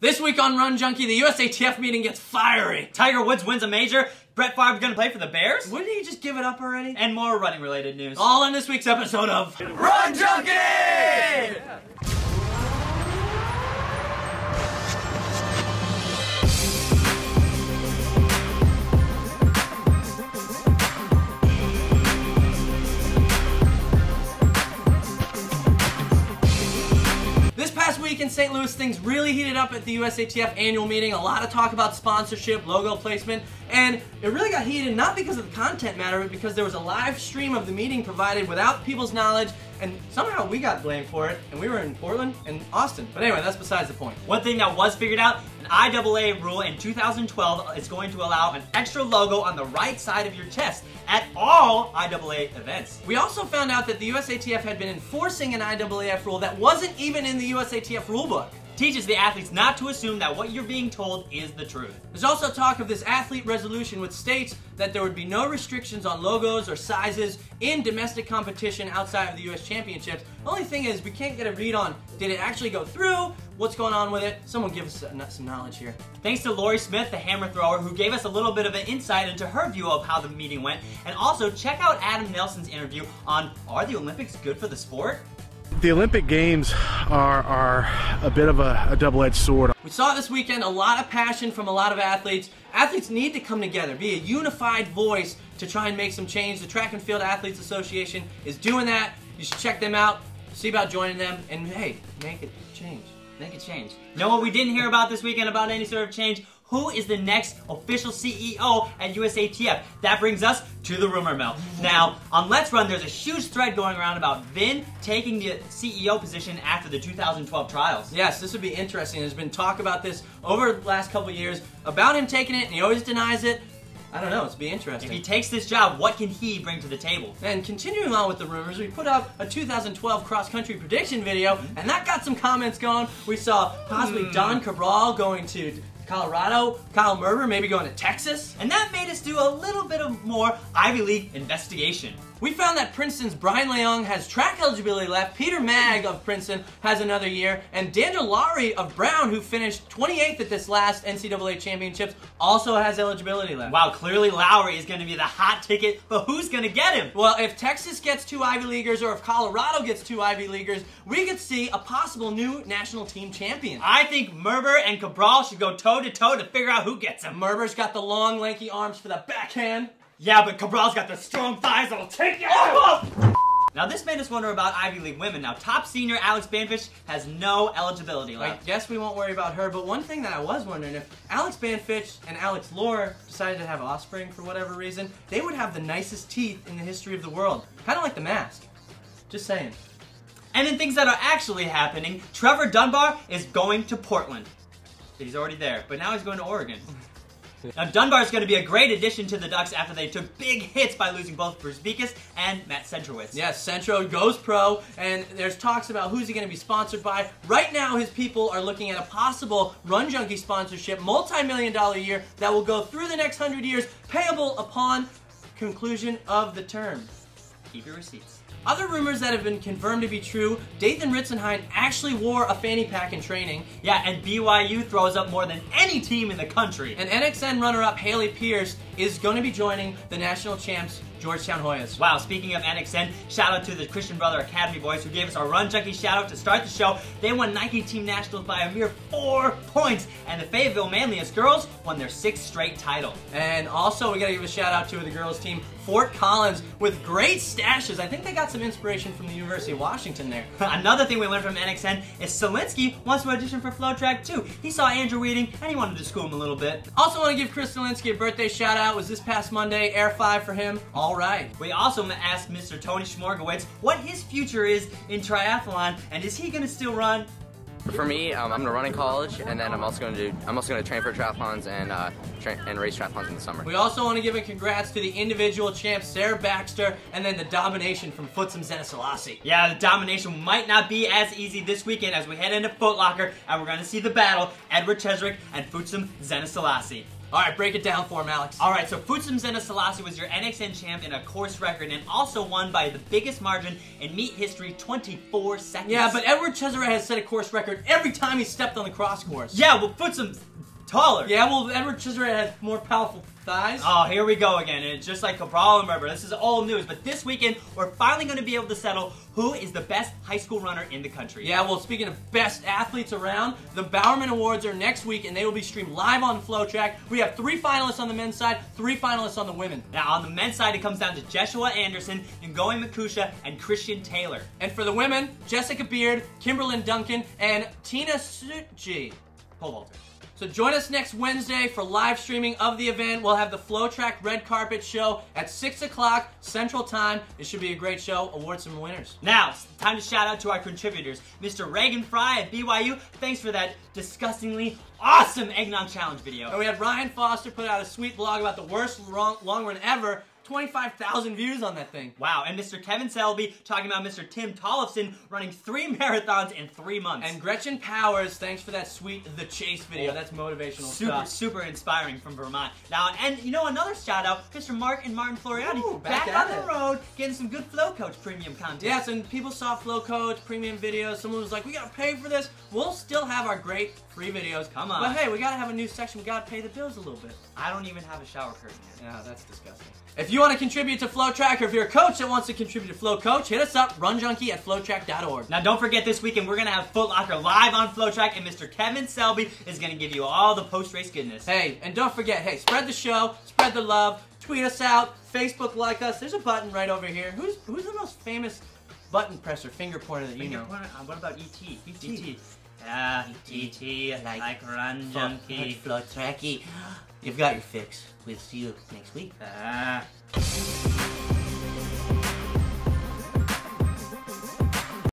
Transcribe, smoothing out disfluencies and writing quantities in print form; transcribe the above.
This week on Run Junkie, the USATF meeting gets fiery. Tiger Woods wins a major. Brett Favre gonna play for the Bears. Wouldn't he just give it up already? And more running related news. All in this week's episode of Run Junkie! Yeah. This past week in St. Louis, things really heated up at the USATF annual meeting. A lot of talk about sponsorship, logo placement, and it really got heated not because of the content matter, but because there was a live stream of the meeting provided without people's knowledge, and somehow we got blamed for it, and we were in Portland and Austin. But anyway, that's besides the point. One thing that was figured out, an IAA rule in 2012 is going to allow an extra logo on the right side of your chest at all IAA events. We also found out that the USATF had been enforcing an IAAF rule that wasn't even in the USATF rulebook. Teaches the athletes not to assume that what you're being told is the truth. There's also talk of this athlete resolution which states that there would be no restrictions on logos or sizes in domestic competition outside of the US Championships. The only thing is we can't get a read on, did it actually go through? What's going on with it? Someone give us some knowledge here. Thanks to Lori Smith, the hammer thrower, who gave us a little bit of an insight into her view of how the meeting went. And also check out Adam Nelson's interview on, are the Olympics good for the sport? The Olympic Games are a bit of a double-edged sword. We saw this weekend a lot of passion from a lot of athletes. Athletes need to come together, be a unified voice to try and make some change. The Track and Field Athletes Association is doing that. You should check them out, see about joining them, and hey, make it change. Make it change. Know what we didn't hear about this weekend about any sort of change? Who is the next official CEO at USATF? That brings us to the rumor mill. Now, on Let's Run, there's a huge thread going around about Vin taking the CEO position after the 2012 trials. Yes, this would be interesting. There's been talk about this over the last couple years, about him taking it, and he always denies it. I don't know, it's be interesting. If he takes this job, what can he bring to the table? And continuing on with the rumors, we put up a 2012 cross-country prediction video, and that got some comments going. We saw possibly Don Cabral going to Colorado, Kyle Merber maybe going to Texas. And that made us do a little bit of more Ivy League investigation. We found that Princeton's Brian Leung has track eligibility left, Peter Mag of Princeton has another year, and Daniel Lowry of Brown, who finished 28th at this last NCAA Championships, also has eligibility left. Wow, clearly Lowry is going to be the hot ticket, but who's going to get him? Well, if Texas gets 2 Ivy Leaguers or if Colorado gets 2 Ivy Leaguers, we could see a possible new national team champion. I think Merber and Cabral should go toe-to-toe to figure out who gets him. Merber's got the long, lanky arms for the backhand. Yeah, but Cabral's got the strong thighs that'll take you out! Now this made us wonder about Ivy League women. Now top senior Alex Banfish has no eligibility left. I guess we won't worry about her, but one thing that I was wondering, if Alex Banfish and Alex Lohr decided to have offspring for whatever reason, they would have the nicest teeth in the history of the world. Kind of like the Mask. Just saying. And in things that are actually happening, Trevor Dunbar is going to Portland. He's already there, but now he's going to Oregon. Now Dunbar is going to be a great addition to the Ducks after they took big hits by losing both Bruce Beekes and Matt Centrowitz. Yes, Centro goes pro, and there's talks about who's he going to be sponsored by. Right now, his people are looking at a possible Run Junkie sponsorship, multi-million-dollar year, that will go through the next 100 years, payable upon conclusion of the term. Keep your receipts. Other rumors that have been confirmed to be true, Dathan Ritzenheim actually wore a fanny pack in training. Yeah, and BYU throws up more than any team in the country. And NXN runner-up Haley Pierce is going to be joining the national champs Georgetown Hoyas. Wow, speaking of NXN, shout out to the Christian Brother Academy boys who gave us our Run Junkie shout out to start the show. They won Nike Team Nationals by a mere 4 points, and the Fayetteville Manlius girls won their 6th straight title. And also, we gotta give a shout out to the girls team, Fort Collins, with great stashes. I think they got some inspiration from the University of Washington there. Another thing we learned from NXN is Solinsky wants to audition for Flow Track too. He saw Andrew Weeding and he wanted to school him a little bit. Also want to give Chris Solinsky a birthday shout out. It was this past Monday, Air 5 for him. All right. We also asked Mr. Tony Schmorgowitz what his future is in triathlon, and is he gonna still run? For me, I'm gonna run in college, and then I'm also gonna train for triathlons and race triathlons in the summer. We also want to give a congrats to the individual champs Sarah Baxter and then the domination from Footsum Zeneselassie. Yeah, the domination might not be as easy this weekend as we head into Foot Locker, and we're gonna see the battle Edward Chesrick and Footsum Zeneselassie. All right, break it down for him, Alex. All right, so Futsamzena Selassie was your NXN champ in a course record and also won by the biggest margin in meet history, 24 seconds. Yeah, but Edward Cesare has set a course record every time he stepped on the cross course. Yeah, well, Futsam's taller. Yeah, well, Edward Cesare has more powerful thighs. Oh, here we go again. And it's just like Cabral and Remember. This is old news. But this weekend, we're finally going to be able to settle who is the best high school runner in the country. Yeah, well, speaking of best athletes around, the Bowerman Awards are next week, and they will be streamed live on FlowTrack. We have 3 finalists on the men's side, 3 finalists on the women. Now, on the men's side, it comes down to Jeshua Anderson, Ngozi Makusha, and Christian Taylor. And for the women, Jessica Beard, Kimberlyn Duncan, and Tina Suchi. Pole vaulter. So join us next Wednesday for live streaming of the event. We'll have the FlowTrack Red Carpet Show at 6 o'clock Central Time. It should be a great show. Award some winners. Now, it's time to shout out to our contributors. Mr. Reagan Fry at BYU, thanks for that disgustingly awesome Eggnog Challenge video. And we had Ryan Foster put out a sweet blog about the worst long run ever. 25,000 views on that thing. Wow, and Mr. Kevin Selby talking about Mr. Tim Tollefson running 3 marathons in 3 months. And Gretchen Powers, thanks for that sweet The Chase video. That's motivational stuff. Super inspiring from Vermont. Now, and you know, another shout out, Mr. Mark and Martin Floriani. Ooh, back on at the it. road, getting some good Flow Coach premium content. Yes, and people saw Flow Coach, premium videos. Someone was like, we gotta pay for this. We'll still have our great free videos. Come on. But hey, we gotta have a new section. We gotta pay the bills a little bit. I don't even have a shower curtain yet. Yeah, that's disgusting. If you want to contribute to FlowTrack, or if you're a coach that wants to contribute to Flow Coach, hit us up, runjunkie@flowtrack.org. Now, don't forget this weekend, we're going to have Foot Locker live on FlowTrack, and Mr. Kevin Selby is going to give you all the post-race goodness. Hey, and don't forget, hey, spread the show, spread the love, tweet us out, Facebook like us. There's a button right over here. Who's the most famous button presser, finger pointer that you know? What about E.T.? E.T. Yeah, E.T. like Run Junkie. FlowTracky. You've got your fix. We'll see you next week.